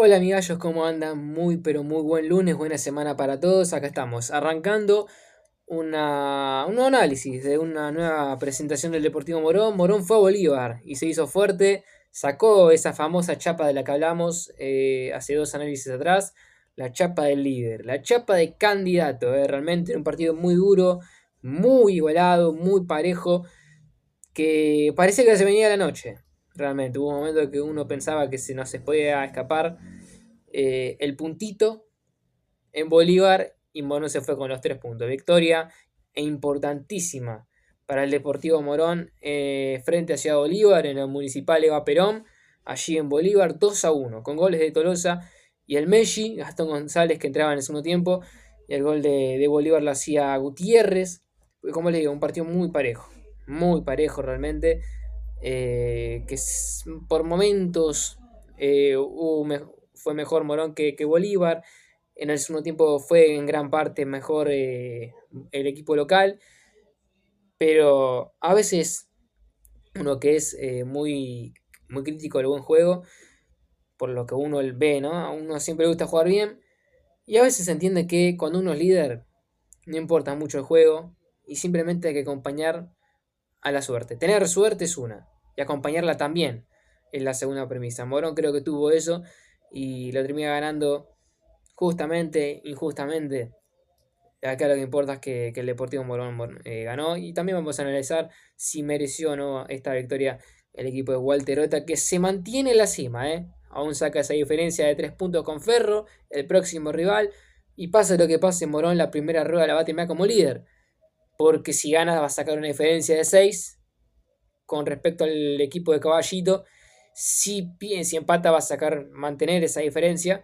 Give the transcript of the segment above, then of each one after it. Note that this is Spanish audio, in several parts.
Hola amigachos, ¿cómo andan? Muy pero muy buen lunes, buena semana para todos. Acá estamos, arrancando un nuevo análisis de una nueva presentación del Deportivo Morón. Morón fue a Bolívar y se hizo fuerte, sacó esa famosa chapa de la que hablamos hace dos análisis atrás, la chapa del líder, la chapa de candidato. Realmente un partido muy duro, muy igualado, muy parejo, que parecía que se venía la noche. Realmente hubo un momento que uno pensaba que se nos se podía escapar el puntito en Bolívar y Morón se fue con los 3 puntos. Victoria importantísima para el Deportivo Morón frente a Ciudad Bolívar en el Municipal Eva Perón, allí en Bolívar 2-1, con goles de Tolosa y el Messi, Gastón González, que entraba en el segundo tiempo, y el gol de Bolívar lo hacía Gutiérrez. Como les digo, un partido muy parejo realmente, por momentos fue mejor Morón que Bolívar. En el segundo tiempo fue en gran parte mejor el equipo local, pero a veces uno que es muy crítico del buen juego, por lo que uno ve, ¿no? A uno siempre le gusta jugar bien, y a veces se entiende que cuando uno es líder no importa mucho el juego y simplemente hay que acompañar a la suerte. Tener suerte es una, y acompañarla también es la segunda premisa. Morón creo que tuvo eso y lo termina ganando justamente, injustamente. Acá lo que importa es que el Deportivo Morón ganó, y también vamos a analizar si mereció o no esta victoria el equipo de Walter Ota, que se mantiene en la cima, ¿eh? Aún saca esa diferencia de 3 puntos con Ferro, el próximo rival, y pase lo que pase, Morón la primera rueda la va a terminar como líder, porque si gana va a sacar una diferencia de 6 con respecto al equipo de Caballito. Si empata va a mantener esa diferencia,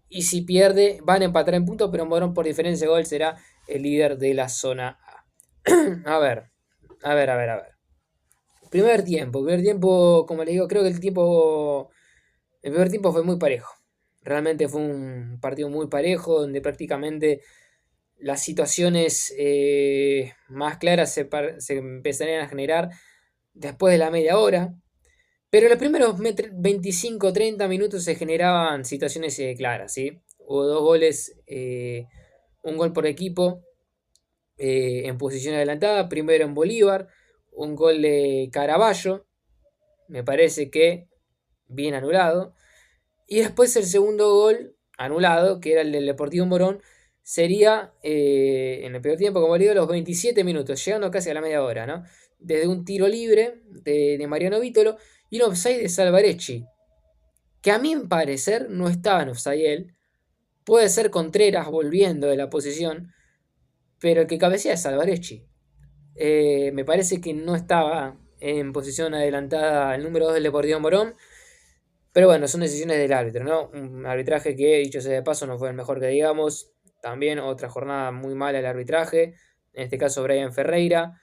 y si pierde van a empatar en puntos, pero Morón por diferencia de gol será el líder de la zona A. A ver, a ver. Primer tiempo, como les digo, creo que el primer tiempo fue muy parejo. Realmente fue un partido muy parejo, donde prácticamente las situaciones más claras se empezarían a generar después de la media hora. Pero en los primeros 25-30 minutos se generaban situaciones claras, ¿sí? Hubo dos goles, un gol por equipo en posición adelantada. Primero en Bolívar, un gol de Caraballo, me parece que bien anulado. Y después el segundo gol anulado, que era el del Deportivo Morón, sería en el primer tiempo, como digo, los 27 minutos, llegando casi a la media hora, ¿no? Desde un tiro libre de Mariano Vítolo y un offside de Salvarecci, que a mi parecer no estaba en offside él. Puede ser Contreras volviendo de la posición, pero el que cabecea es Salvarecci. Me parece que no estaba en posición adelantada el número 2 del Deportivo Morón. Pero bueno, son decisiones del árbitro, ¿no? Un arbitraje que, dicho sea de paso, no fue el mejor que digamos. También otra jornada muy mala el arbitraje. En este caso, Brian Ferreira,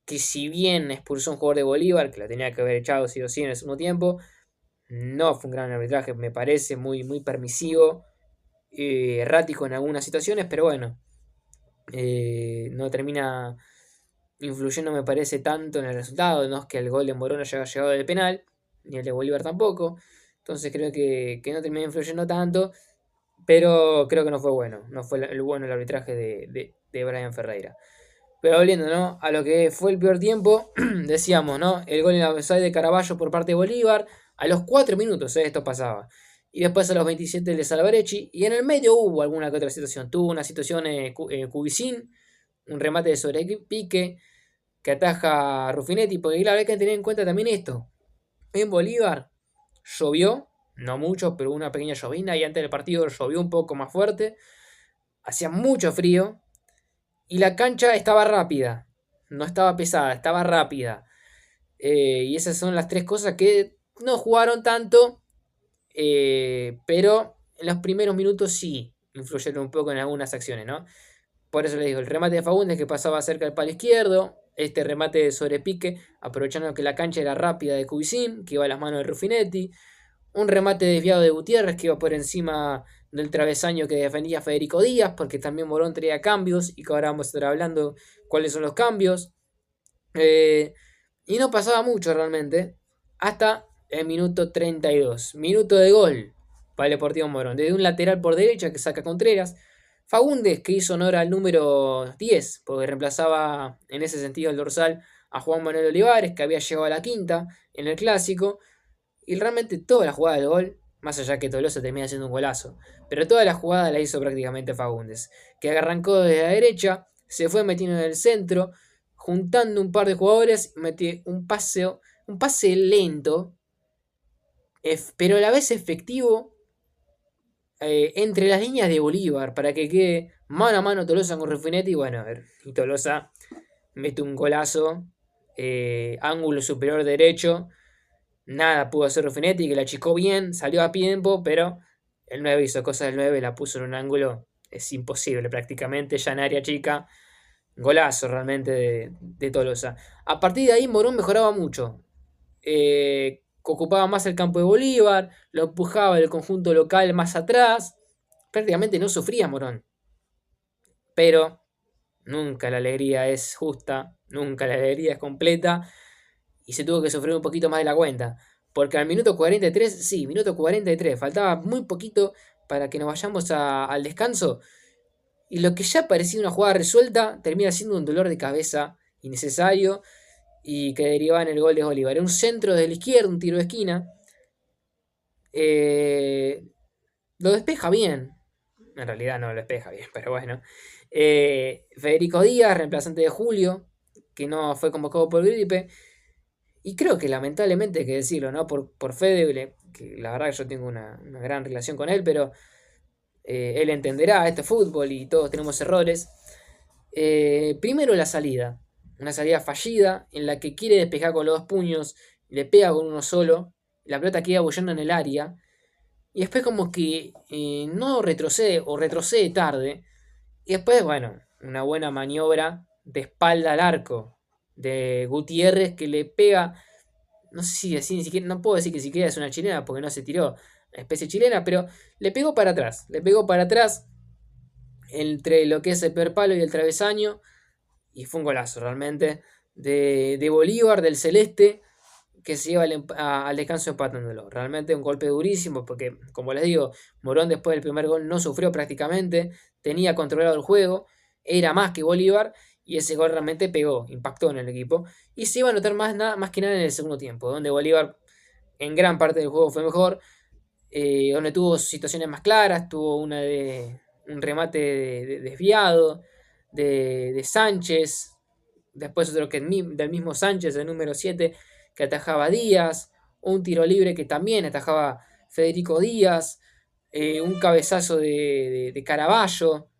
que si bien expulsó a un jugador de Bolívar, que la tenía que haber echado sí o sí en el segundo tiempo, no fue un gran arbitraje, me parece muy permisivo, errático en algunas situaciones, pero bueno, no termina influyendo, me parece, tanto en el resultado. No es que el gol de Morón haya llegado del penal, ni el de Bolívar tampoco. Entonces creo que no termina influyendo tanto, pero creo que no fue bueno. No fue el bueno el arbitraje de Brian Ferreira. Pero volviendo, ¿no?, a lo que fue el peor tiempo, decíamos, ¿no? El gol en la offside de Caraballo por parte de Bolívar. A los 4 minutos esto pasaba. Y después a los 27 el de Salvarecci. Y en el medio hubo alguna que otra situación. Tuvo una situación Cubicín, un remate de sobrepique que ataja a Ruffinetti. Porque claro, hay que tener en cuenta también esto. En Bolívar llovió, no mucho, pero una pequeña llovina. Y antes del partido llovió un poco más fuerte. Hacía mucho frío. Y la cancha estaba rápida. No estaba pesada, estaba rápida. Y esas son las tres cosas que no jugaron tanto. Pero en los primeros minutos sí influyeron un poco en algunas acciones, ¿no? Por eso les digo, el remate de Fagundes que pasaba cerca del palo izquierdo, este remate de sobrepique, aprovechando que la cancha era rápida de Cubicín, que iba a las manos de Ruffinetti, un remate desviado de Gutiérrez que iba por encima del travesaño que defendía Federico Díaz, porque también Morón traía cambios y que ahora vamos a estar hablando cuáles son los cambios. Y no pasaba mucho realmente, hasta el minuto 32, minuto de gol. para el Deportivo Morón. Desde un lateral por derecha que saca Contreras. Faúndez, que hizo honor al número 10, porque reemplazaba en ese sentido el dorsal a Juan Manuel Olivares, que había llegado a la quinta en el clásico. Y realmente toda la jugada del gol, más allá que Tolosa termina haciendo un golazo, pero toda la jugada la hizo prácticamente Faúndez, que arrancó desde la derecha, se fue metiendo en el centro, juntando un par de jugadores, metió un pase lento, pero a la vez efectivo, entre las líneas de Bolívar, para que quede mano a mano Tolosa con Rufinetti. Y bueno, a ver, y Tolosa mete un golazo, ángulo superior derecho. Nada pudo hacer Rufinetti, que la achicó bien, salió a tiempo, pero el 9 hizo cosas del 9, la puso en un ángulo, es imposible prácticamente, ya en área chica. Golazo realmente de Tolosa. A partir de ahí Morón mejoraba mucho. Ocupaba más el campo de Bolívar, lo empujaba el conjunto local más atrás. Prácticamente no sufría Morón. Pero nunca la alegría es justa, nunca la alegría es completa. Y se tuvo que sufrir un poquito más de la cuenta. Porque al minuto 43, sí, minuto 43, faltaba muy poquito para que nos vayamos al descanso. Y lo que ya parecía una jugada resuelta termina siendo un dolor de cabeza innecesario y que derivaba en el gol de Bolívar. Era un centro de la izquierda, un tiro de esquina. Lo despeja bien. En realidad no lo despeja bien, pero bueno. Federico Díaz, reemplazante de Julio, que no fue convocado por gripe. Y creo que lamentablemente hay que decirlo, ¿no? Por Fede, que la verdad que yo tengo una gran relación con él, pero él entenderá este fútbol y todos tenemos errores. Primero la salida. Una salida fallida en la que quiere despejar con los dos puños, le pega con uno solo, la pelota queda bollando en el área. Y después como que no retrocede o retrocede tarde. Y después, bueno, una buena maniobra de espalda al arco de Gutiérrez que le pega, no sé si así ni siquiera, no puedo decir que siquiera es una chilena porque no se tiró especie chilena, pero le pegó para atrás entre lo que es el primer palo y el travesaño y fue un golazo realmente de Bolívar, del Celeste, que se lleva al descanso empatándolo. Realmente un golpe durísimo porque, como les digo, Morón después del primer gol no sufrió prácticamente, tenía controlado el juego, era más que Bolívar y ese gol realmente pegó, impactó en el equipo y se iba a notar más que nada en el segundo tiempo, donde Bolívar en gran parte del juego fue mejor, donde tuvo situaciones más claras, tuvo un remate desviado de Sánchez, después otro que del mismo Sánchez, el número 7, que atajaba Díaz, un tiro libre que también atajaba Federico Díaz, un cabezazo de Caraballo.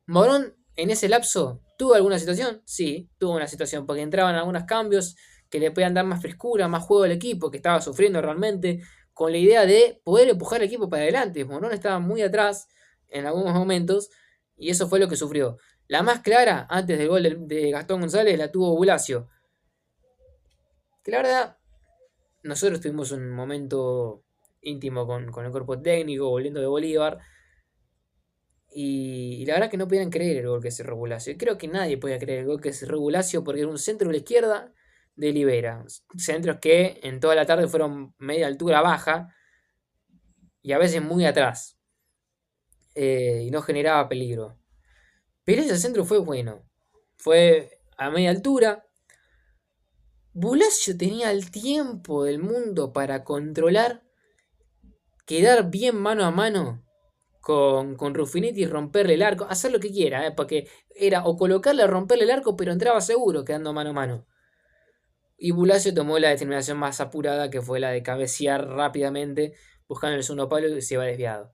Morón en ese lapso tuvo alguna situación, sí, tuvo una situación, porque entraban algunos cambios que le podían dar más frescura, más juego al equipo, que estaba sufriendo realmente, con la idea de poder empujar al equipo para adelante. Morón estaba muy atrás en algunos momentos y eso fue lo que sufrió. La más clara, antes del gol de Gastón González, la tuvo Bulacio. Que la verdad, nosotros tuvimos un momento íntimo con el cuerpo técnico, volviendo de Bolívar. Y la verdad que no podían creer el gol que cerró Bulacio. Y creo que nadie podía creer el gol que cerró Bulacio porque era un centro de la izquierda de Libera. Centros que en toda la tarde fueron media altura baja y a veces muy atrás. Y no generaba peligro. Pero ese centro fue bueno. Fue a media altura. Bulacio tenía el tiempo del mundo para controlar, quedar bien mano a mano con Rufinetti y romperle el arco, hacer lo que quiera, porque era o colocarle o romperle el arco, pero entraba seguro quedando mano a mano. Y Bulacio tomó la determinación más apurada, que fue la de cabecear rápidamente, buscando el segundo palo y se iba desviado.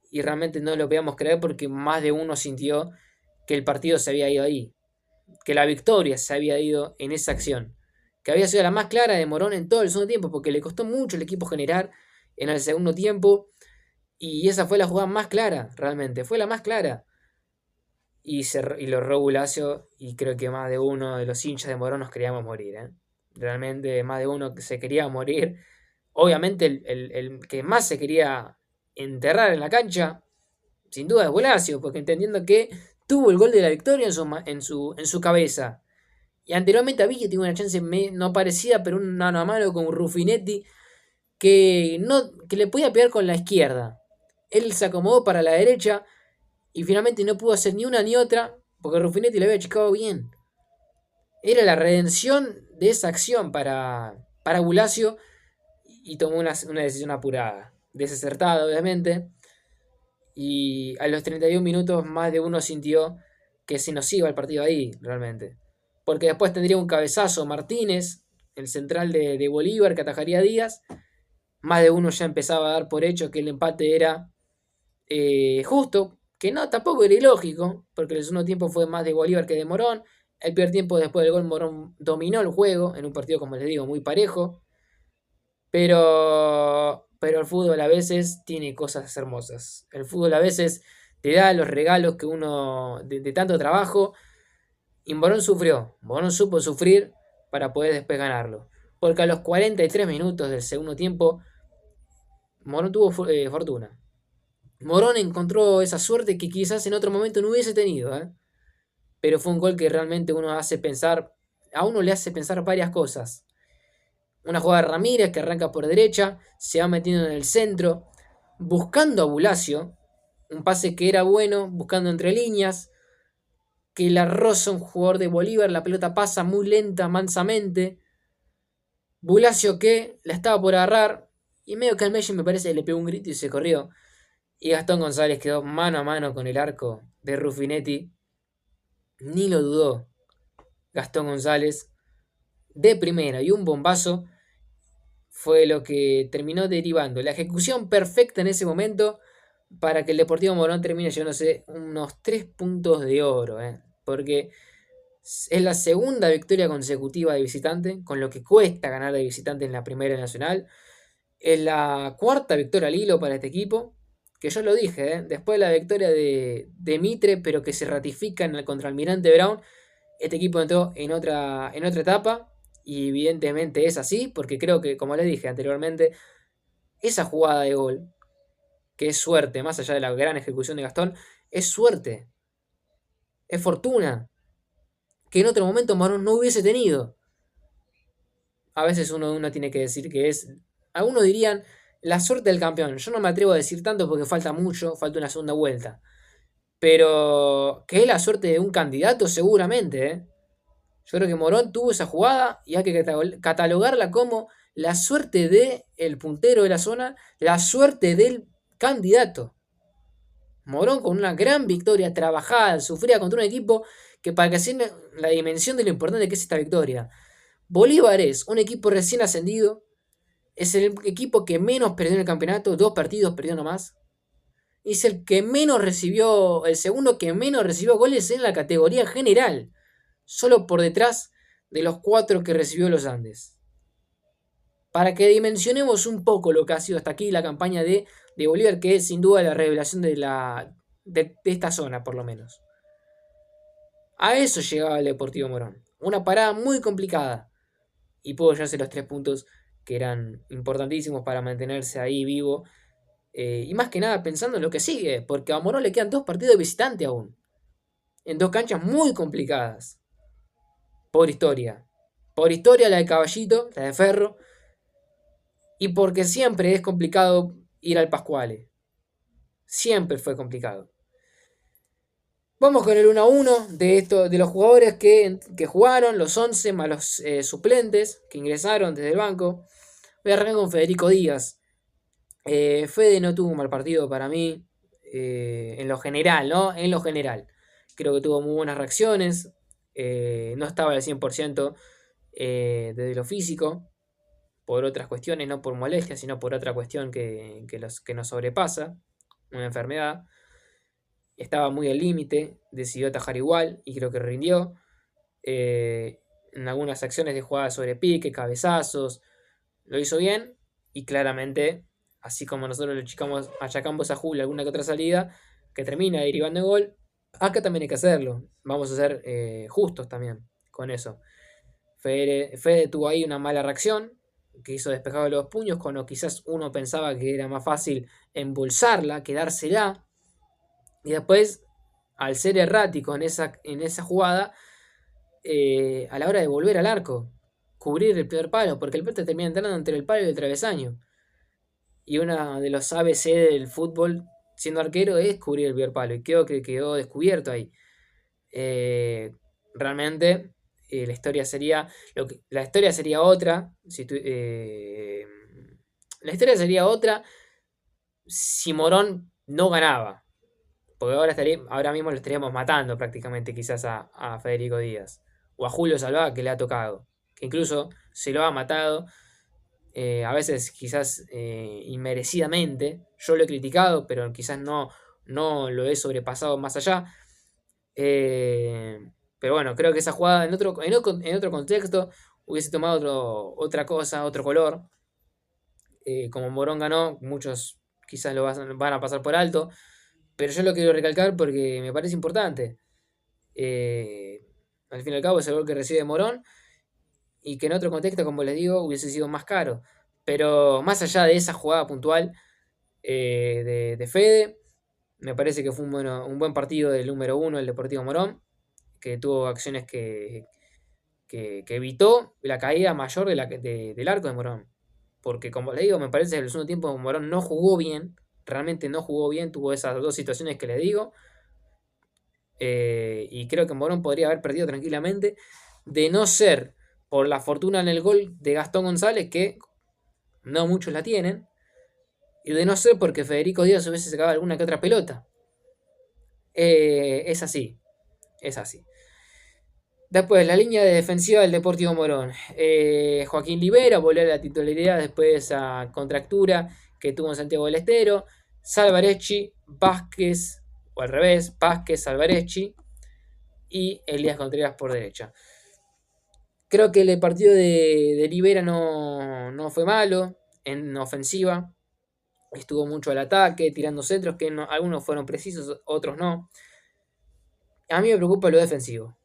Y realmente no lo podíamos creer porque más de uno sintió que el partido se había ido ahí, que la victoria se había ido en esa acción, que había sido la más clara de Morón en todo el segundo tiempo, porque le costó mucho al equipo generar en el segundo tiempo. Y esa fue la jugada más clara, realmente. Fue la más clara. Y lo erró Bulacio. Y creo que más de uno de los hinchas de Morón nos queríamos morir. Realmente más de uno que se quería morir. Obviamente el que más se quería enterrar en la cancha, sin duda es Bulacio. Porque entendiendo que tuvo el gol de la victoria en su cabeza. Y anteriormente había tenido una chance no parecida, pero un mano a mano con Rufinetti. que le podía pegar con la izquierda. Él se acomodó para la derecha y finalmente no pudo hacer ni una ni otra porque Ruffinetti le había achicado bien. Era la redención de esa acción para Bulacio y tomó una decisión apurada, desacertada obviamente. Y a los 31 minutos más de uno sintió que se nos iba el partido ahí, realmente. Porque después tendría un cabezazo Martínez, el central de Bolívar, que atajaría a Díaz. Más de uno ya empezaba a dar por hecho que el empate era justo, que no, tampoco era ilógico, porque el segundo tiempo fue más de Bolívar que de Morón. El primer tiempo después del gol Morón dominó el juego en un partido, como les digo, muy parejo. Pero el fútbol a veces tiene cosas hermosas. El fútbol a veces te da los regalos que uno de tanto trabajo. Y Morón sufrió. Morón supo sufrir para poder después ganarlo. Porque a los 43 minutos del segundo tiempo, Morón tuvo fortuna. Morón encontró esa suerte que quizás en otro momento no hubiese tenido. Pero fue un gol que realmente uno hace pensar. A uno le hace pensar varias cosas. Una jugada de Ramírez que arranca por derecha, se va metiendo en el centro, buscando a Bulacio. Un pase que era bueno, buscando entre líneas. Que la roza un jugador de Bolívar, la pelota pasa muy lenta, mansamente. Bulacio que la estaba por agarrar. Y medio que al Messi me parece que le pegó un grito y se corrió. Y Gastón González quedó mano a mano con el arco de Ruffinetti. Ni lo dudó. Gastón González de primera y un bombazo fue lo que terminó derivando la ejecución perfecta en ese momento para que el Deportivo Morón termine llevándose unos 3 puntos de oro. Porque es la segunda victoria consecutiva de visitante, con lo que cuesta ganar de visitante en la Primera Nacional. Es la cuarta victoria al hilo para este equipo, que yo lo dije, después de la victoria de Mitre, pero que se ratifica en el contra Almirante Brown, este equipo entró en otra etapa, y evidentemente es así, porque creo que, como les dije anteriormente, esa jugada de gol, que es suerte, más allá de la gran ejecución de Gastón, es suerte, es fortuna, que en otro momento Marón no hubiese tenido. A veces uno tiene que decir que es, algunos dirían, la suerte del campeón. Yo no me atrevo a decir tanto porque falta mucho, falta una segunda vuelta. Pero que es la suerte de un candidato seguramente. Yo creo que Morón tuvo esa jugada y hay que catalogarla como la suerte del puntero de la zona, la suerte del candidato. Morón con una gran victoria trabajada, sufrida contra un equipo que para que se la dimensión de lo importante que es esta victoria. Bolívar es un equipo recién ascendido, es el equipo que menos perdió en el campeonato, 2 partidos perdió nomás. Es el que menos recibió, el segundo que menos recibió goles en la categoría general, solo por detrás de los 4 que recibió los Andes. Para que dimensionemos un poco lo que ha sido hasta aquí la campaña de Bolívar, que es sin duda la revelación de esta zona, por lo menos. A eso llegaba el Deportivo Morón. Una parada muy complicada. Y pudo llevarse los 3 puntos que eran importantísimos para mantenerse ahí vivo. Y más que nada pensando en lo que sigue, porque a Morón le quedan 2 partidos de visitante aún. En 2 canchas muy complicadas. Por historia. Por historia la de Caballito, la de Ferro. Y porque siempre es complicado ir al Pascuale. Siempre fue complicado. Vamos con el 1-1 de los jugadores que jugaron, los 11 más los suplentes que ingresaron desde el banco. Voy a arrancar con Federico Díaz. Fede no tuvo un mal partido para mí, en lo general, ¿no? En lo general. Creo que tuvo muy buenas reacciones. No estaba al 100% desde lo físico, por otras cuestiones, no por molestia, sino por otra cuestión que nos sobrepasa, una enfermedad. Estaba muy al límite, decidió atajar igual y creo que rindió. En algunas acciones de jugada sobre pique, cabezazos, lo hizo bien y claramente, así como nosotros le achacamos a Julio alguna que otra salida que termina derivando en gol, acá también hay que hacerlo. Vamos a ser justos también con eso. Fede tuvo ahí una mala reacción que hizo despejar los puños cuando quizás uno pensaba que era más fácil embolsarla, quedársela. Y después, al ser errático en esa jugada, a la hora de volver al arco, cubrir el primer palo, porque el pelota termina entrando entre el palo y el travesaño. Y uno de los ABC del fútbol, siendo arquero, es cubrir el primer palo. Y creo que quedó descubierto ahí. Eh, Realmente la historia sería la historia sería otra la historia sería otra si Morón no ganaba, porque ahora mismo lo estaríamos matando prácticamente quizás a Federico Díaz o a Julio Salvá, que le ha tocado, que incluso se lo ha matado, a veces quizás inmerecidamente. Yo lo he criticado, pero quizás no lo he sobrepasado más allá. Eh, pero bueno, creo que esa jugada en otro contexto hubiese tomado otra cosa, otro color. Como Morón ganó, muchos quizás van a pasar por alto, pero yo lo quiero recalcar porque me parece importante. Eh, Al fin y al cabo es el gol que recibe Morón y que en otro contexto, como les digo, hubiese sido más caro. Pero más allá de esa jugada puntual de Fede, me parece que fue un buen partido del número uno, el Deportivo Morón, que tuvo acciones que evitó la caída mayor del arco de Morón. Porque como les digo, me parece que en el segundo tiempo Morón no jugó bien, realmente no jugó bien, tuvo esas dos situaciones que les digo. Y creo que Morón podría haber perdido tranquilamente, de no ser por la fortuna en el gol de Gastón González, que no muchos la tienen, y de no ser porque Federico Díaz hubiese sacado alguna que otra pelota. Es así, es así. Después, la línea de defensiva del Deportivo Morón. Joaquín Libera volvió a la titularidad después de esa contractura que tuvo en Santiago del Estero. Salvarecci, Vázquez, o al revés, Vázquez, Salvarecci y Elías Contreras por derecha. Creo que el partido de Libera no fue malo en ofensiva. Estuvo mucho al ataque, tirando centros que algunos fueron precisos, otros no. A mí me preocupa lo defensivo.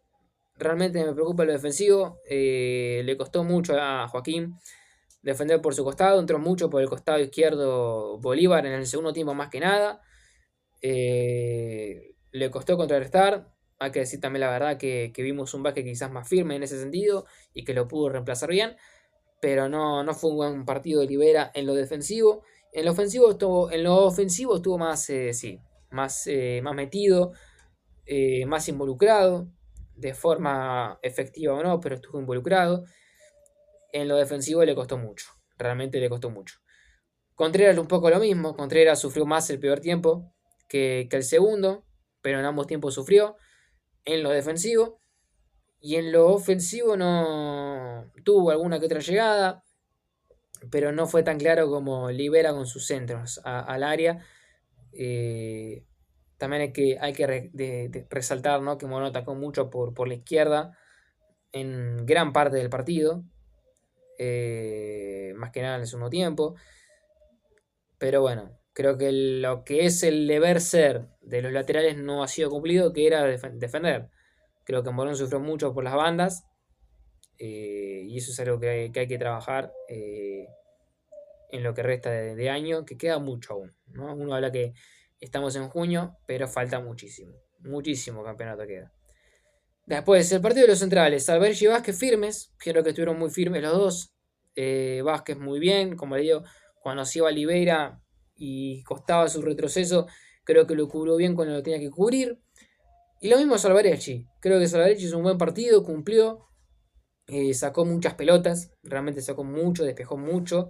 Realmente me preocupa lo defensivo. Le costó mucho a Joaquín defender por su costado. Entró mucho por el costado izquierdo Bolívar en el segundo tiempo más que nada. Le costó contrarrestar. Hay que decir también la verdad que vimos un Vázquez quizás más firme en ese sentido y que lo pudo reemplazar bien. Pero no fue un buen partido de Libera en lo defensivo. En lo ofensivo estuvo más, sí, más metido, más involucrado, de forma efectiva o no, pero estuvo involucrado. En lo defensivo le costó mucho, realmente le costó mucho. Contreras un poco lo mismo, Contreras sufrió más el primer tiempo que el segundo, pero en ambos tiempos sufrió. En lo defensivo y en lo ofensivo no tuvo alguna que otra llegada, pero no fue tan claro como Libera con sus centros al área. Eh, También hay que resaltar, ¿no?, que Morón atacó mucho por la izquierda en gran parte del partido, más que nada en el segundo tiempo. Pero bueno, creo que lo que es el deber ser de los laterales no ha sido cumplido, que era defender. Creo que Morón sufrió mucho por las bandas, y eso es algo que hay que trabajar en lo que resta de año, que queda mucho aún, ¿no? Uno habla que estamos en junio, pero falta muchísimo. Muchísimo campeonato queda. Después, el partido de los centrales. Albergi y Vázquez firmes. Creo que estuvieron muy firmes los dos. Vázquez muy bien. Como le digo, cuando se iba a Oliveira y costaba su retroceso, creo que lo cubrió bien cuando lo tenía que cubrir. Y lo mismo Salvarecci. Creo que Salvarecci hizo un buen partido, cumplió. Sacó muchas pelotas. Realmente sacó mucho, despejó mucho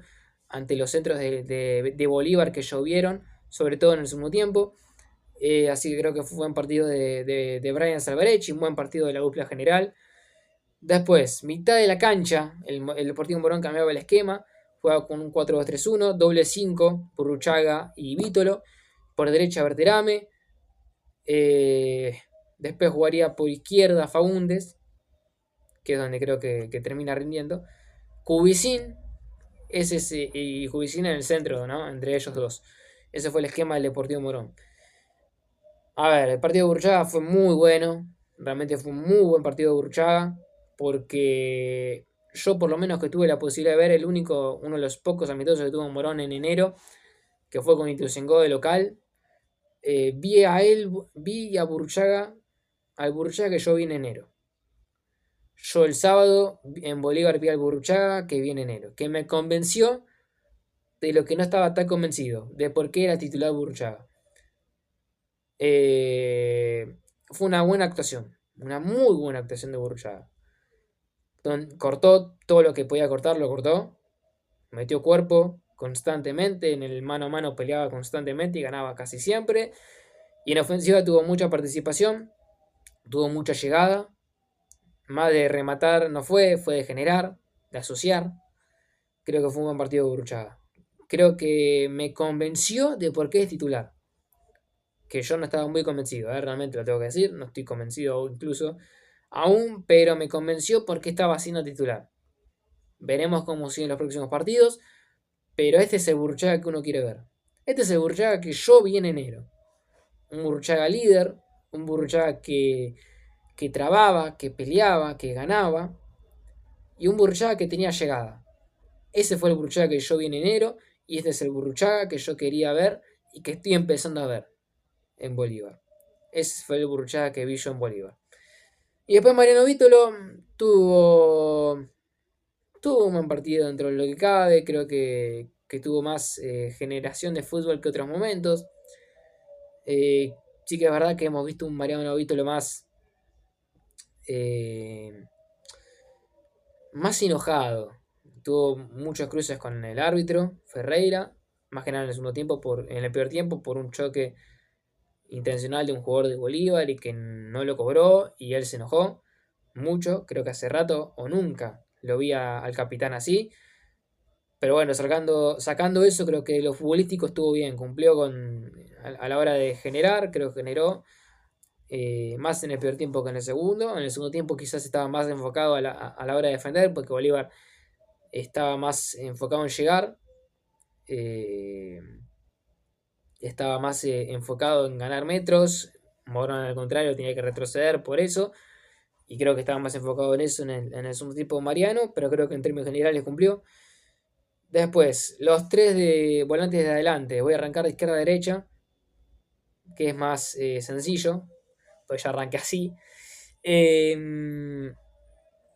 ante los centros de Bolívar que llovieron, sobre todo en el segundo tiempo. Así que creo que fue un buen partido de Brian Salvarecci, un buen partido de la dupla general. Después, mitad de la cancha, el Deportivo Morón cambiaba el esquema, jugaba con un 4-2-3-1, doble 5, Purruchaga y Vítolo. Por derecha Berterame. Después jugaría por izquierda Faúndes, que es donde creo que termina rindiendo. Cubicín, y Cubicín en el centro, ¿no?, entre ellos dos. Ese fue el esquema del Deportivo Morón. A ver, el partido de Burruchaga fue muy bueno. Realmente fue un muy buen partido de Burruchaga. Porque yo, por lo menos, que tuve la posibilidad de ver uno de los pocos amistosos que tuvo Morón en enero, que fue con Ituzaingó de local. Vi a Burruchaga, al Burruchaga que yo vi en enero. Yo el sábado en Bolívar vi al Burruchaga que vi en enero, que me convenció de lo que no estaba tan convencido, de por qué era titular Burruchaga. Fue una buena actuación, una muy buena actuación de Burruchaga. Cortó todo lo que podía cortar, lo cortó, metió cuerpo constantemente, en el mano a mano peleaba constantemente y ganaba casi siempre. Y en ofensiva tuvo mucha participación, tuvo mucha llegada, más de rematar no fue de generar, de asociar. Creo que fue un buen partido de Burruchaga. Creo que me convenció de por qué es titular. Que yo no estaba muy convencido, realmente lo tengo que decir, no estoy convencido incluso aún, pero me convenció porque estaba siendo titular. Veremos cómo siguen los próximos partidos, pero este es el Burruchaga que uno quiere ver. Este es el Burruchaga que yo vi en enero. Un Burruchaga líder, un Burruchaga que trababa, que peleaba, que ganaba, y un Burruchaga que tenía llegada. Ese fue el Burruchaga que yo vi en enero, y este es el Burruchaga que yo quería ver y que estoy empezando a ver en Bolívar. Ese fue el Burruchaga que vi yo en Bolívar. Y después Mariano Vítolo tuvo un buen partido dentro de lo que cabe. Creo que tuvo más generación de fútbol que otros momentos. Sí que es verdad que hemos visto un Mariano Vítolo más enojado. Tuvo muchos cruces con el árbitro, Ferreira, más que nada en el segundo tiempo, en el peor tiempo, por un choque intencional de un jugador de Bolívar y que no lo cobró y él se enojó mucho. Creo que hace rato o nunca lo vi al capitán así. Pero bueno, sacando eso, creo que lo futbolístico estuvo bien, cumplió a la hora de generar, creo que generó más en el primer tiempo que en el segundo. En el segundo tiempo quizás estaba más enfocado a la hora de defender, porque Bolívar estaba más enfocado en llegar, estaba más enfocado en ganar metros. Morón al contrario tenía que retroceder por eso, y creo que estaba más enfocado en eso en el segundo tiempo Mariano, pero creo que en términos generales cumplió. Después, los tres de volantes de adelante. Voy a arrancar de izquierda a derecha, que es más sencillo, pues ya arranqué así.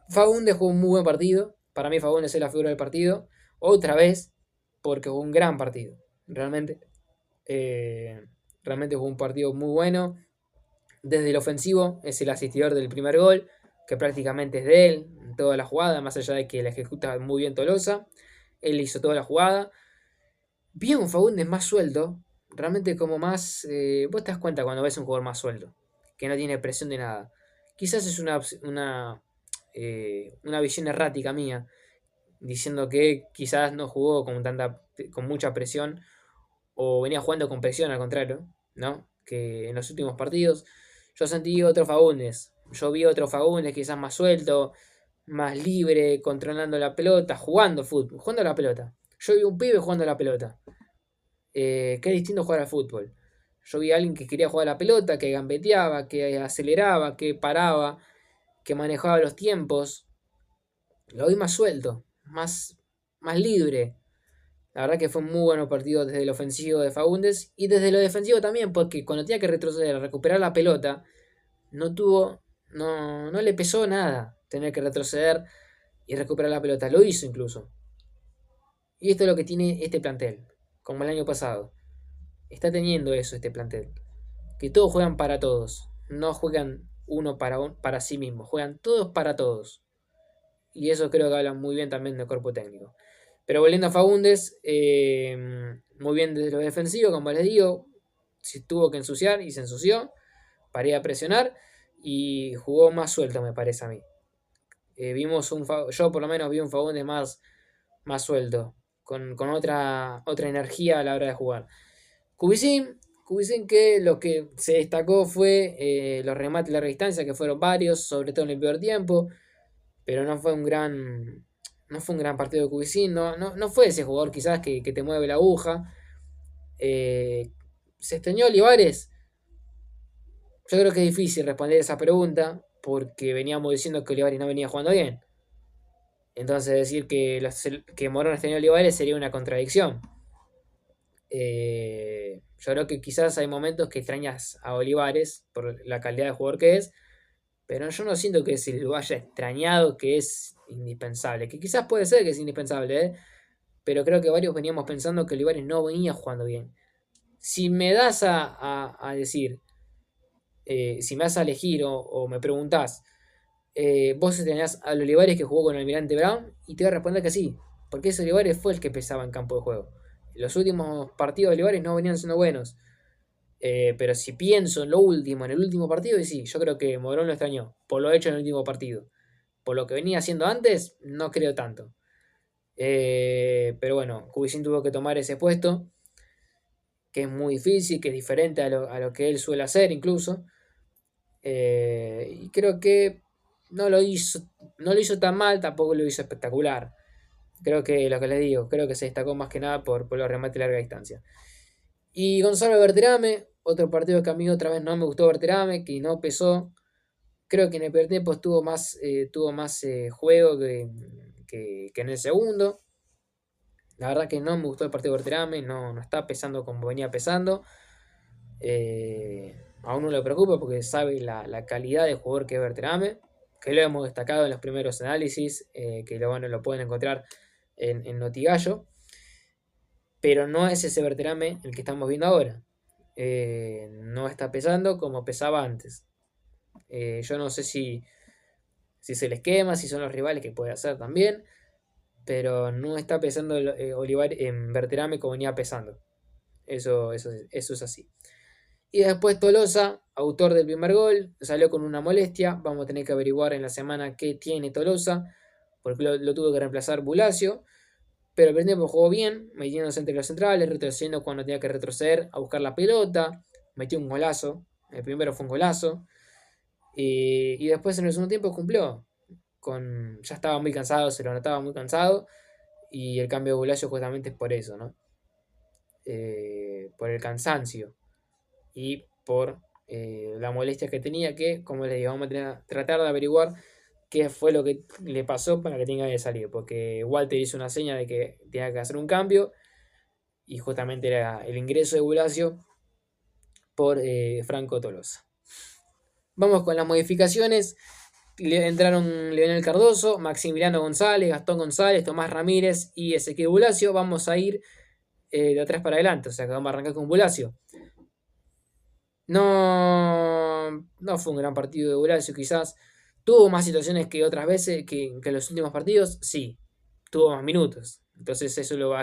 Faúndez jugó un muy buen partido. Para mí Faúndez es la figura del partido. Otra vez, porque jugó un gran partido. Realmente. Realmente jugó un partido muy bueno. Desde el ofensivo es el asistidor del primer gol, que prácticamente es de él, en toda la jugada, más allá de que la ejecuta muy bien Tolosa. Él hizo toda la jugada. Vi a un Faúndez más suelto, realmente como más... vos te das cuenta cuando ves un jugador más suelto, que no tiene presión de nada. Quizás es una visión errática mía, diciendo que quizás no jugó con mucha presión, o venía jugando con presión al contrario, ¿no? Que en los últimos partidos yo sentí otro Faúndez. Yo vi otro Faúndez quizás más suelto, más libre, controlando la pelota, jugando fútbol, jugando a la pelota. Yo vi un pibe jugando a la pelota. Que es distinto jugar al fútbol. Yo vi a alguien que quería jugar a la pelota, que gambeteaba, que aceleraba, que paraba, que manejaba los tiempos. Lo vi más suelto, más libre. La verdad que fue un muy buen partido desde el ofensivo de Faúndez y desde lo defensivo también, porque cuando tenía que retroceder a recuperar la pelota, no le pesó nada tener que retroceder y recuperar la pelota. Lo hizo incluso. Y esto es lo que tiene este plantel, como el año pasado. Está teniendo eso este plantel. Que todos juegan para todos. No juegan uno para sí mismo. Juegan todos para todos. Y eso creo que habla muy bien también del cuerpo técnico. Pero volviendo a Faúndez, muy bien desde lo defensivo, como les digo. Si tuvo que ensuciar y se ensució para ir a presionar. Y jugó más suelto, me parece a mí. Yo por lo menos vi un Faúndez más suelto. Con otra energía a la hora de jugar. Cubicín que lo que se destacó fue los remates de larga distancia, que fueron varios, sobre todo en el peor tiempo, pero no fue un gran partido de Cubicín, no fue ese jugador quizás que te mueve la aguja. ¿Se extrañó Olivares? Yo creo que es difícil responder esa pregunta, porque veníamos diciendo que Olivares no venía jugando bien. Entonces decir que Morón extrañó a Olivares sería una contradicción. Yo creo que quizás hay momentos que extrañas a Olivares por la calidad de jugador que es, pero yo no siento que se lo haya extrañado, que es indispensable, que quizás puede ser que es indispensable, pero creo que varios veníamos pensando que Olivares no venía jugando bien. Si me das a decir, si me das a elegir o me preguntás, vos tenías al Olivares que jugó con el Almirante Brown y te voy a responder que sí, porque ese Olivares fue el que pesaba en campo de juego. Los últimos partidos de Olivares no venían siendo buenos. Pero si pienso en lo último, en el último partido, y sí, yo creo que Morón lo extrañó por lo hecho en el último partido. Por lo que venía haciendo antes, no creo tanto. Pero bueno, Cubicín tuvo que tomar ese puesto, que es muy difícil, que es diferente a lo que él suele hacer incluso. Y creo que no lo hizo tan mal, tampoco lo hizo espectacular. Creo que lo que les digo, creo que se destacó más que nada por los remates de larga distancia. Y Gonzalo Berterame, otro partido que a mí otra vez no me gustó Berterame, que no pesó. Creo que en el primer tiempo tuvo más juego que en el segundo. La verdad que no me gustó el partido de Berterame, no está pesando como venía pesando. A uno le preocupa porque sabe la calidad de jugador que es Berterame, que lo hemos destacado en los primeros análisis, que lo pueden encontrar en Notigallo. Pero no es ese Berterame el que estamos viendo ahora. No está pesando como pesaba antes. Yo no sé si se les quema, si son los rivales, que puede hacer también. Pero no está pesando Olivar en Berterame como venía pesando. Eso es así. Y después Tolosa, autor del primer gol, salió con una molestia. Vamos a tener que averiguar en la semana qué tiene Tolosa, porque lo tuvo que reemplazar Bulacio. Pero el primer tiempo jugó bien, metiéndose entre los centrales, retrocediendo cuando tenía que retroceder a buscar la pelota. Metió un golazo. El primero fue un golazo. Y después en el segundo tiempo cumplió. Ya estaba muy cansado, se lo notaba muy cansado. Y el cambio de Bulacio justamente es por eso, ¿no? Por el cansancio. Y por la molestia que tenía, que, como les digo, vamos a tratar de averiguar qué fue lo que le pasó para que tenga que salir. Porque Walter hizo una seña de que tenía que hacer un cambio. Y justamente era el ingreso de Bulacio por Franco Tolosa. Vamos con las modificaciones. Entraron Leonel Cardoso, Maximiliano González, Gastón González, Tomás Ramírez y Ezequiel Bulacio. Vamos a ir de atrás para adelante, o sea que vamos a arrancar con Bulacio. No fue un gran partido de Bulacio, quizás. Tuvo más situaciones que otras veces, que en los últimos partidos, sí. Tuvo más minutos. Entonces eso lo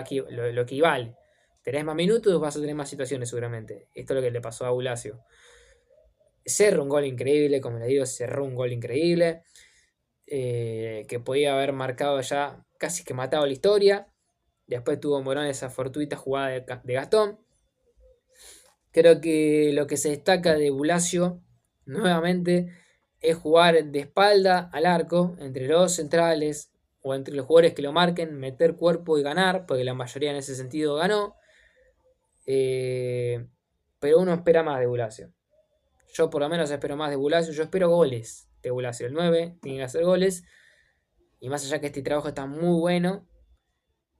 equivale. Tenés más minutos, vas a tener más situaciones seguramente. Esto es lo que le pasó a Bulacio. Cerró un gol increíble, como les digo, cerró un gol increíble. Que podía haber marcado ya, casi que matado la historia. Después tuvo Morón esa fortuita jugada de Gastón. Creo que lo que se destaca de Bulacio, nuevamente, es jugar de espalda al arco, entre los centrales o entre los jugadores que lo marquen, meter cuerpo y ganar, porque la mayoría en ese sentido ganó. Pero uno espera más de Bulacio. Yo por lo menos espero más de Bulacio. Yo espero goles de Bulacio. El 9 tiene que hacer goles. Y más allá que este trabajo está muy bueno,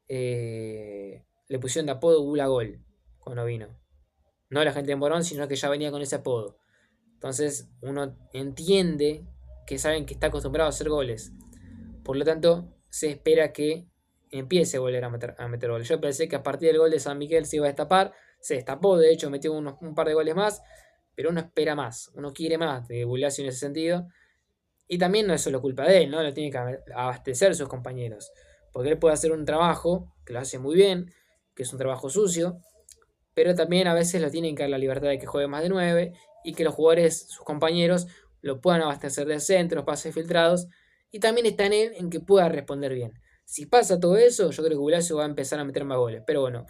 le pusieron de apodo Bula Gol cuando vino. No la gente de Morón, sino que ya venía con ese apodo. Entonces uno entiende que saben que está acostumbrado a hacer goles. Por lo tanto, se espera que empiece a volver a meter goles. Yo pensé que a partir del gol de San Miguel se iba a destapar. Se destapó, de hecho, metió un par de goles más. Pero uno espera más, uno quiere más de Bulacio en ese sentido. Y también no es solo culpa de él, ¿no? Lo tiene que abastecer sus compañeros. Porque él puede hacer un trabajo, que lo hace muy bien, que es un trabajo sucio, pero también a veces lo tienen que dar la libertad de que juegue más de 9 y que los jugadores, sus compañeros, lo puedan abastecer de centros, pases filtrados. Y también está en él en que pueda responder bien. Si pasa todo eso, yo creo que Bulacio va a empezar a meter más goles. Pero bueno,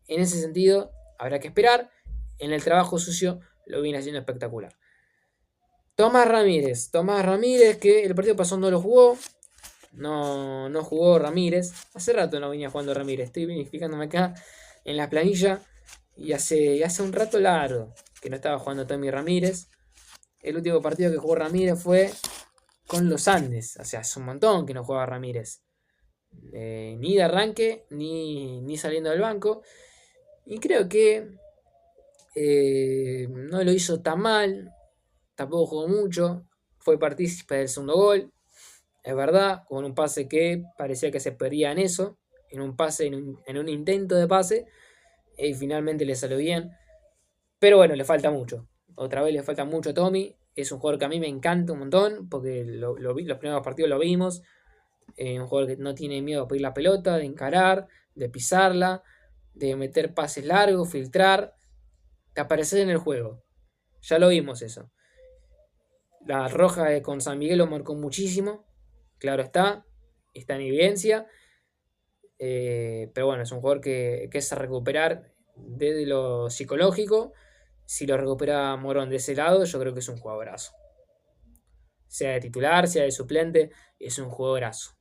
en ese sentido, habrá que esperar. En el trabajo sucio lo viene haciendo espectacular. Tomás Ramírez, que el partido pasado no lo jugó. No jugó Ramírez. Hace rato no venía jugando Ramírez. Estoy fijándome acá en la planilla. Y hace un rato largo que no estaba jugando Tommy Ramírez. El último partido que jugó Ramírez fue con los Andes. O sea, hace un montón que no jugaba Ramírez. Ni de arranque, ni saliendo del banco. Y creo que no lo hizo tan mal. Tampoco jugó mucho. Fue partícipe del segundo gol. Es verdad, con un pase que parecía que se perdía en eso. en un pase, en un intento de pase, y finalmente le salió bien. Pero bueno, le falta mucho. Otra vez le falta mucho a Tommy. Es un jugador que a mí me encanta un montón, porque los primeros partidos lo vimos. Un jugador que no tiene miedo a pedir la pelota, de encarar, de pisarla, de meter pases largos, filtrar, de aparecer en el juego. Ya lo vimos eso. La roja con San Miguel lo marcó muchísimo, claro está en evidencia. Pero bueno, es un jugador que es a recuperar desde lo psicológico. Si lo recupera Morón de ese lado, yo creo que es un jugadorazo. Sea de titular, sea de suplente, es un jugadorazo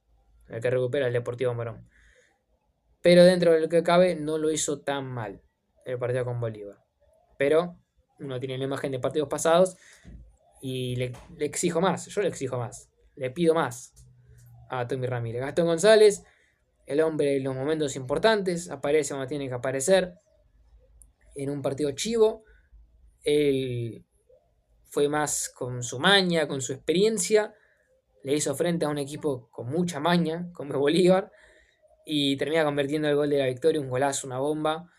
el que recupera el Deportivo Morón. Pero dentro de lo que cabe, no lo hizo tan mal el partido con Bolívar. Pero uno tiene la imagen de partidos pasados y le exijo más. Yo le exijo más. Le pido más a Tommy Ramírez. Gastón González, el hombre en los momentos importantes, aparece cuando tiene que aparecer. En un partido chivo, él fue más con su maña, con su experiencia. Le hizo frente a un equipo con mucha maña, como Bolívar, y termina convirtiendo el gol de la victoria, un golazo, una bomba.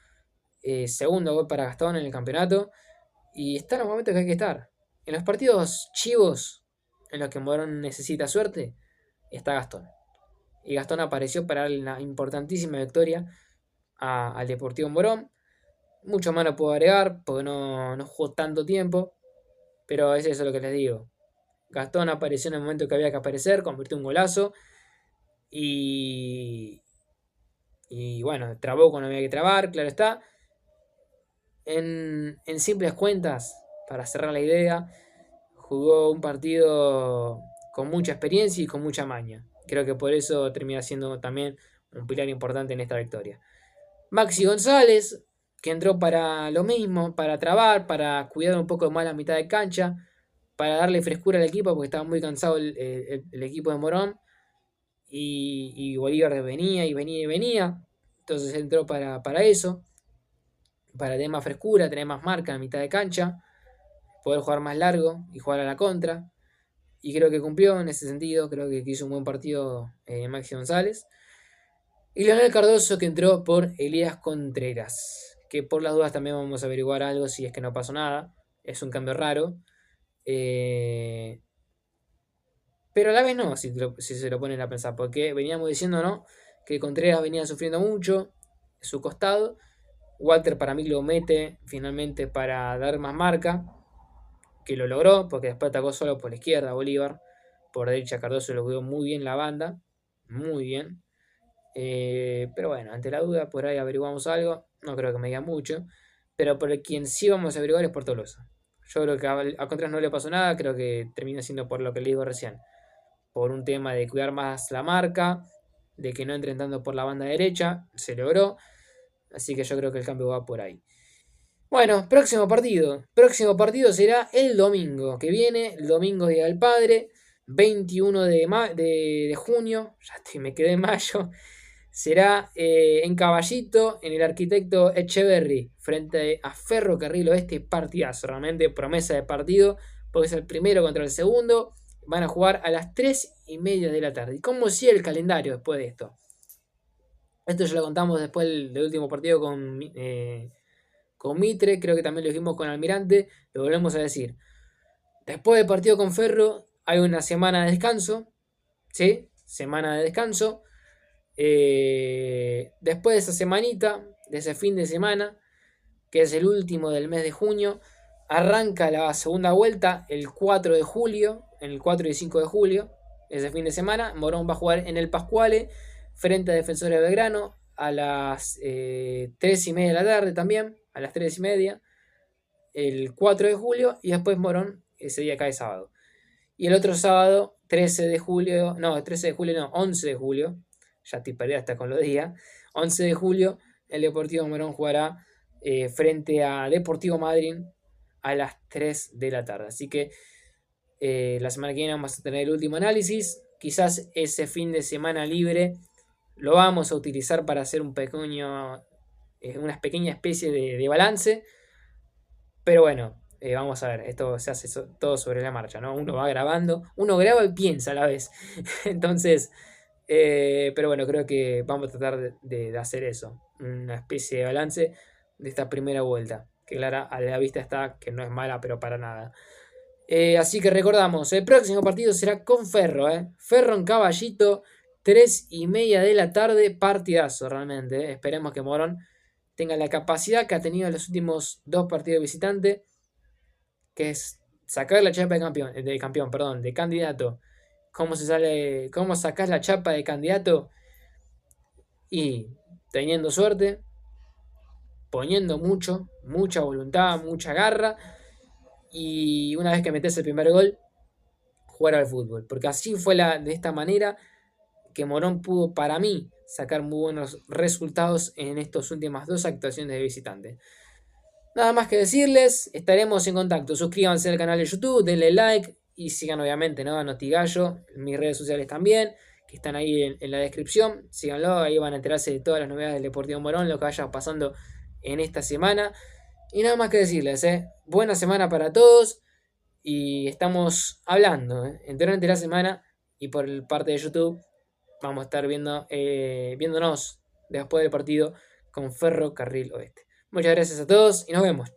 Segundo gol para Gastón en el campeonato. Y está en los momentos que hay que estar. En los partidos chivos, en los que Morón necesita suerte, está Gastón. Y Gastón apareció para darle una importantísima victoria al Deportivo Morón. Mucho más no puedo agregar porque no jugó tanto tiempo. Pero es eso lo que les digo. Gastón apareció en el momento que había que aparecer, convirtió un golazo. Y bueno, trabó cuando había que trabar, claro está. En simples cuentas, para cerrar la idea, jugó un partido con mucha experiencia y con mucha maña. Creo que por eso termina siendo también un pilar importante en esta victoria. Maxi González, que entró para lo mismo, para trabar, para cuidar un poco más la mitad de cancha, para darle frescura al equipo, porque estaba muy cansado el equipo de Morón. Y Bolívar venía y venía y venía. Entonces entró para eso, para tener más frescura, tener más marca en la mitad de cancha, poder jugar más largo y jugar a la contra. Y creo que cumplió en ese sentido, creo que hizo un buen partido Maxi González. Y Leonel Cardoso, que entró por Elías Contreras, que por las dudas también vamos a averiguar algo si es que no pasó nada. Es un cambio raro. Pero a la vez no, si se lo ponen a pensar, porque veníamos diciendo, ¿no?, que Contreras venía sufriendo mucho su costado. Walter para mí lo mete finalmente para dar más marca, que lo logró, porque después atacó solo por la izquierda Bolívar. Por derecha Cardoso lo cuidó muy bien la banda, muy bien. Pero bueno, ante la duda, por ahí averiguamos algo. No creo que me diga mucho. Pero por quien sí vamos a averiguar es por Tolosa. Yo creo que a Contreras no le pasó nada. Creo que termina siendo por lo que le digo recién. Por un tema de cuidar más la marca, de que no entren tanto por la banda derecha. Se logró. Así que yo creo que el cambio va por ahí. Bueno, próximo partido. Próximo partido será el domingo que viene. El domingo Día del Padre. 21 de junio. Ya me quedé en mayo. Será en Caballito, en el Arquitecto Echeverry, frente a Ferrocarril Oeste. Partidazo, realmente promesa de partido, porque es el primero contra el segundo. Van a jugar a las 3:30 de la tarde. ¿Y cómo sigue el calendario después de esto? Esto ya lo contamos después del último partido con Mitre, creo que también lo dijimos con Almirante, lo volvemos a decir. Después del partido con Ferro hay una semana de descanso, ¿sí? Semana de descanso. Después de esa semanita, de ese fin de semana, que es el último del mes de junio, arranca la segunda vuelta el 4 de julio, en el 4 y 5 de julio, ese fin de semana. Morón va a jugar en el Pascuale frente a Defensores de Belgrano a las 3:30 de la tarde también, a las 3:30, el 4 de julio, y después Morón, ese día cae sábado. Y el otro sábado, 13 de julio, no, 13 de julio no, 11 de julio, ya estoy perdido hasta con los días, 11 de julio, el Deportivo Morón jugará frente a Deportivo Madrid a las 3 de la tarde. Así que la semana que viene vamos a tener el último análisis. Quizás ese fin de semana libre lo vamos a utilizar para hacer una pequeña especie de balance. Pero bueno, vamos a ver, esto se hace todo sobre la marcha, ¿no? Uno va grabando, uno graba y piensa a la vez. Entonces, Pero bueno, creo que vamos a tratar de hacer eso. Una especie de balance de esta primera vuelta. Que clara, a la vista está que no es mala, pero para nada. Así que recordamos, el próximo partido será con Ferro. Ferro en Caballito, 3:30 de la tarde. Partidazo realmente. Esperemos que Morón tenga la capacidad que ha tenido en los últimos 2 partidos de visitante. Que es sacar la chapa de campeón, perdón, de candidato. ¿Cómo sacás la chapa de candidato? Y teniendo suerte, poniendo mucha voluntad, mucha garra. Y una vez que metes el primer gol, jugar al fútbol. Porque así fue de esta manera que Morón pudo, para mí, sacar muy buenos resultados en estas últimas 2 actuaciones de visitante. Nada más que decirles, estaremos en contacto. Suscríbanse al canal de YouTube, denle like y sigan obviamente, ¿no?, a Notigallo, mis redes sociales también, que están ahí en la descripción. Síganlo, ahí van a enterarse de todas las novedades del Deportivo Morón, lo que vaya pasando en esta semana. Y nada más que decirles, buena semana para todos y estamos hablando, durante la semana y por parte de YouTube vamos a estar viéndonos después del partido con Ferro Carril Oeste. Muchas gracias a todos y nos vemos.